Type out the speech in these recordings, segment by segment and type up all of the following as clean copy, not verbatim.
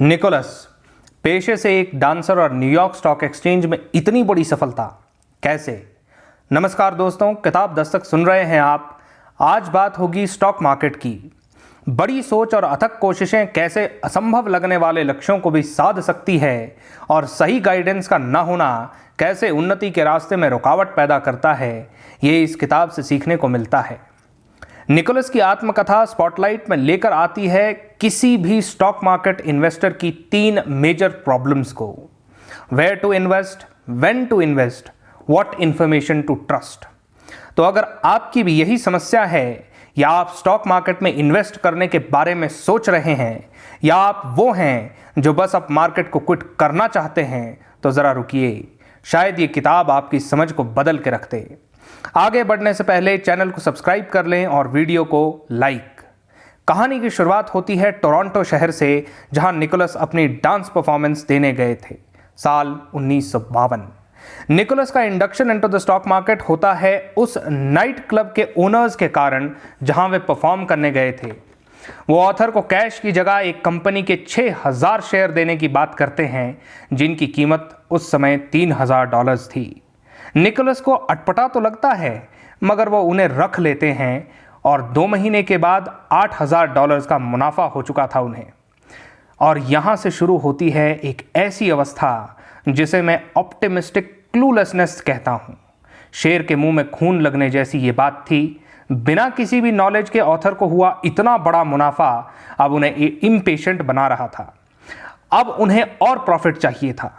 Nicholas पेशे से एक डांसर और न्यूयॉर्क स्टॉक एक्सचेंज में इतनी बड़ी सफलता कैसे। नमस्कार दोस्तों, किताब दस्तक सुन रहे हैं आप। आज बात होगी स्टॉक मार्केट की। बड़ी सोच और अथक कोशिशें कैसे असंभव लगने वाले लक्ष्यों को भी साध सकती है और सही गाइडेंस का न होना कैसे उन्नति के रास्ते में रुकावट पैदा करता है, ये इस किताब से सीखने को मिलता है। निकोलस की आत्मकथा स्पॉटलाइट में लेकर आती है किसी भी स्टॉक मार्केट इन्वेस्टर की 3 मेजर प्रॉब्लम्स को। Where to invest, when to invest, what information to trust. तो अगर आपकी भी यही समस्या है या आप स्टॉक मार्केट में इन्वेस्ट करने के बारे में सोच रहे हैं या आप वो हैं जो बस अब मार्केट को क्विट करना चाहते हैं, तो ज़रा रुकिए, शायद ये किताब आपकी समझ को बदल के रख दे। आगे बढ़ने से पहले चैनल को सब्सक्राइब कर लें और वीडियो को लाइक। कहानी की शुरुआत होती है टोरंटो शहर से, जहां निकोलस अपनी डांस परफॉर्मेंस देने गए थे। साल 1952। निकोलस का induction into the stock market होता है उस नाइट क्लब के ओनर्स के कारण जहां वे परफॉर्म करने गए थे। वो ऑथर को कैश की जगह एक कंपनी के 6000 शेयर देने की बात करते हैं, जिनकी कीमत उस समय $3000 थी। निकोलस को अटपटा तो लगता है, मगर वो उन्हें रख लेते हैं और 2 महीने के बाद $8000 का मुनाफा हो चुका था उन्हें। और यहाँ से शुरू होती है एक ऐसी अवस्था जिसे मैं ऑप्टिमिस्टिक क्लूलेसनेस कहता हूँ। शेर के मुंह में खून लगने जैसी ये बात थी। बिना किसी भी नॉलेज के ऑथर को हुआ इतना बड़ा मुनाफा अब उन्हें इम्पेशेंट बना रहा था। अब उन्हें और प्रॉफिट चाहिए था।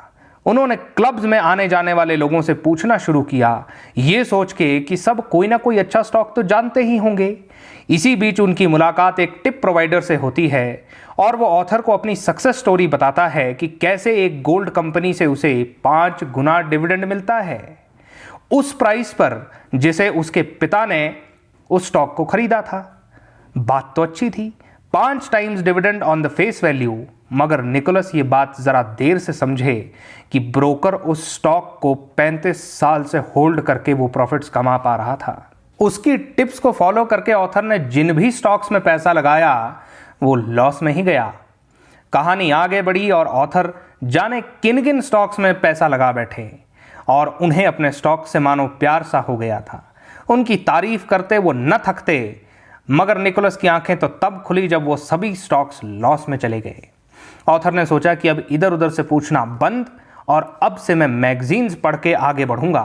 उन्होंने क्लब्स में आने जाने वाले लोगों से पूछना शुरू किया, ये सोच के कि सब कोई ना कोई अच्छा स्टॉक तो जानते ही होंगे। इसी बीच उनकी मुलाकात एक टिप प्रोवाइडर से होती है और वो ऑथर को अपनी सक्सेस स्टोरी बताता है कि कैसे एक गोल्ड कंपनी से उसे 5 गुना डिविडेंड मिलता है, उस प्राइस पर जिसे उसके पिता ने उस स्टॉक को खरीदा था। बात तो अच्छी थी, 5 times dividend on the face value, मगर निकोलस ये बात ज़रा देर से समझे कि ब्रोकर उस स्टॉक को 35 साल से होल्ड करके वो प्रॉफिट्स कमा पा रहा था। उसकी टिप्स को फॉलो करके ऑथर ने जिन भी स्टॉक्स में पैसा लगाया वो लॉस में ही गया। कहानी आगे बढ़ी और ऑथर जाने किन किन स्टॉक्स में पैसा लगा बैठे और उन्हें अपने स्टॉक से मानो प्यार सा हो गया था। उनकी तारीफ करते वो न थकते, मगर निकोलस की आंखें तो तब खुली जब वो सभी स्टॉक्स लॉस में चले गए। ऑथर ने सोचा कि अब इधर उधर से पूछना बंद और अब से मैं मैगजीन्स पढ़ के आगे बढ़ूंगा।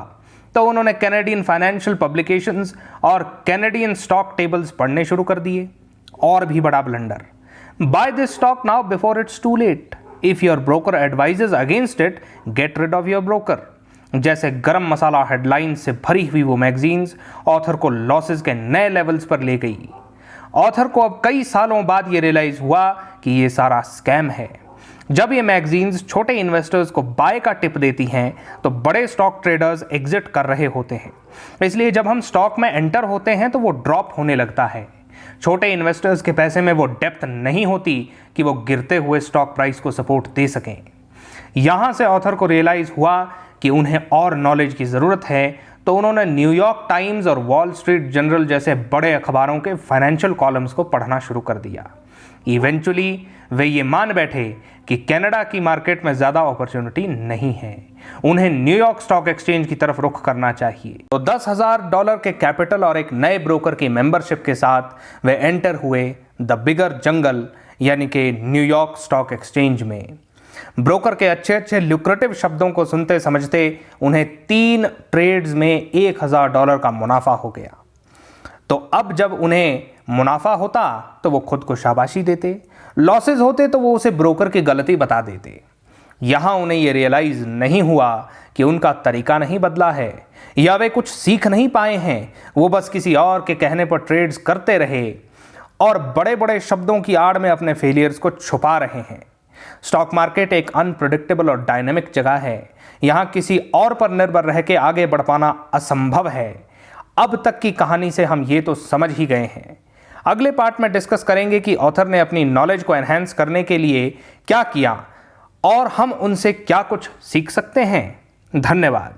तो उन्होंने कैनेडियन फाइनेंशियल पब्लिकेशंस और कैनेडियन स्टॉक टेबल्स पढ़ने शुरू कर दिए। और भी बड़ा blunder, buy this stock now before it's too late, if your broker advises against it, get rid of your broker. जैसे गरम मसाला हेडलाइन से भरी हुई वो मैगजीन्स ऑथर को लॉसेस के नए लेवल्स पर ले गई। ऑथर को अब कई सालों बाद ये रियलाइज हुआ कि ये सारा स्कैम है। जब ये मैगजीन्स छोटे इन्वेस्टर्स को बाय का टिप देती हैं तो बड़े स्टॉक ट्रेडर्स एग्जिट कर रहे होते हैं। इसलिए जब हम स्टॉक में एंटर होते हैं तो वो ड्रॉप होने लगता है। छोटे इन्वेस्टर्स के पैसे में वो डेप्थ नहीं होती कि वो गिरते हुए स्टॉक प्राइस को सपोर्ट दे सकें। यहाँ से ऑथर को रियलाइज हुआ कि उन्हें और नॉलेज की ज़रूरत है, तो उन्होंने न्यूयॉर्क टाइम्स और वॉल स्ट्रीट जर्नल जैसे बड़े अखबारों के फाइनेंशियल कॉलम्स को पढ़ना शुरू कर दिया। इवेंचुअली वे ये मान बैठे कि कनाडा की मार्केट में ज़्यादा अपॉर्चुनिटी नहीं है, उन्हें न्यूयॉर्क स्टॉक एक्सचेंज की तरफ रुख करना चाहिए। तो $10,000 के कैपिटल और एक नए ब्रोकर की मेंबरशिप के साथ वे एंटर हुए द बिगर जंगल यानी कि न्यूयॉर्क स्टॉक एक्सचेंज में। ब्रोकर के अच्छे अच्छे ल्यूक्रेटिव शब्दों को सुनते समझते उन्हें 3 ट्रेड्स में $1000 का मुनाफा हो गया। तो अब जब उन्हें मुनाफा होता तो वो खुद को शाबाशी देते, लॉसेज होते तो वो उसे ब्रोकर की गलती बता देते। यहाँ उन्हें ये रियलाइज नहीं हुआ कि उनका तरीका नहीं बदला है या वे कुछ सीख नहीं पाए हैं। वो बस किसी और के कहने पर ट्रेड्स करते रहे और बड़े बड़े शब्दों की आड़ में अपने फेलियर्स को छुपा रहे हैं। स्टॉक मार्केट एक अनप्रेडिक्टेबल और डायनेमिक जगह है। यहाँ किसी और पर निर्भर रह के आगे बढ़ पाना असंभव है। अब तक की कहानी से हम ये तो समझ ही गए हैं। अगले पार्ट में डिस्कस करेंगे कि ऑथर ने अपनी नॉलेज को एनहांस करने के लिए क्या किया और हम उनसे क्या कुछ सीख सकते हैं। धन्यवाद।